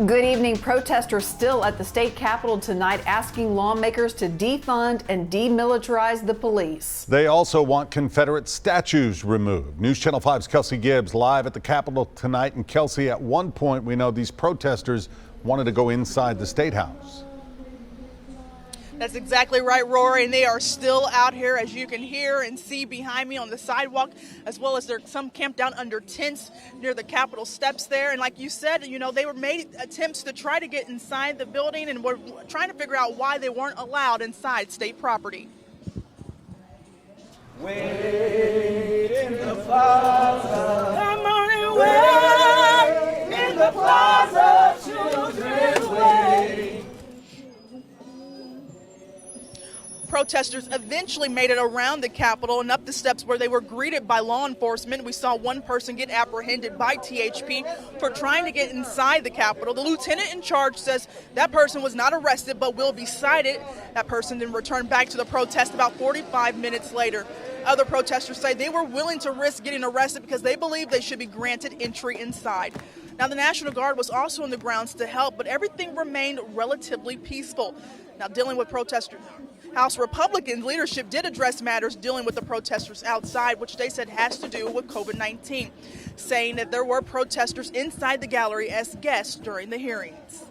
Good evening. Protesters still at the state capitol tonight asking lawmakers to defund and demilitarize the police. They also want Confederate statues removed. News Channel 5's Kelsey Gibbs live at the Capitol tonight. And Kelsey, at one point we know these protesters wanted to go inside the State House. That's exactly right, Rory, and they are still out here, as you can hear and see behind me on the sidewalk, as well as there's some camped down under tents near the Capitol steps there. And like you said, they were made attempts to try to get inside the building, and we're trying to figure out why they weren't allowed inside state property. Wait in the plaza, come on and wait in the plaza, children wait. Protesters eventually made it around the Capitol and up the steps where they were greeted by law enforcement. We saw one person get apprehended by THP for trying to get inside the Capitol. The lieutenant in charge says that person was not arrested but will be cited. That person then returned back to the protest about 45 minutes later. Other protesters say they were willing to risk getting arrested because they believe they should be granted entry inside. Now, the National Guard was also on the grounds to help, but everything remained relatively peaceful. Now, dealing with protesters, House Republican leadership did address matters dealing with the protesters outside, which they said has to do with COVID-19, saying that there were protesters inside the gallery as guests during the hearings.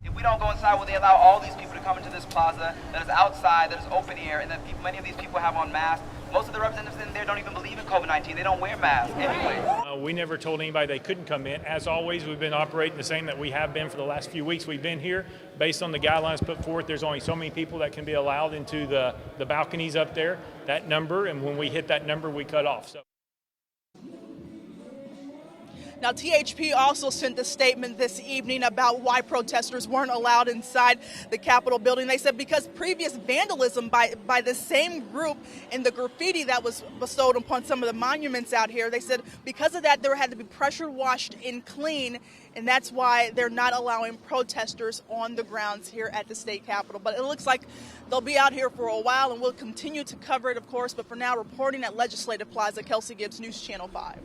If we don't go inside, will they allow all these people to come into this plaza that is outside, that is open air, and that many of these people have on masks? Most of the representatives in there don't even believe in COVID-19. They don't wear masks anyway. We never told anybody they couldn't come in. As always, we've been operating the same that we have been for the last few weeks we've been here. Based on the guidelines put forth, there's only so many people that can be allowed into the balconies up there, that number, and when we hit that number, we cut off. Now, THP also sent a statement this evening about why protesters weren't allowed inside the Capitol building. They said because previous vandalism by the same group and the graffiti that was bestowed upon some of the monuments out here, they said because of that, there had to be pressure washed and clean, and that's why they're not allowing protesters on the grounds here at the state capitol. But it looks like they'll be out here for a while, and we'll continue to cover it, of course. But for now, reporting at Legislative Plaza, Kelsey Gibbs, News Channel 5.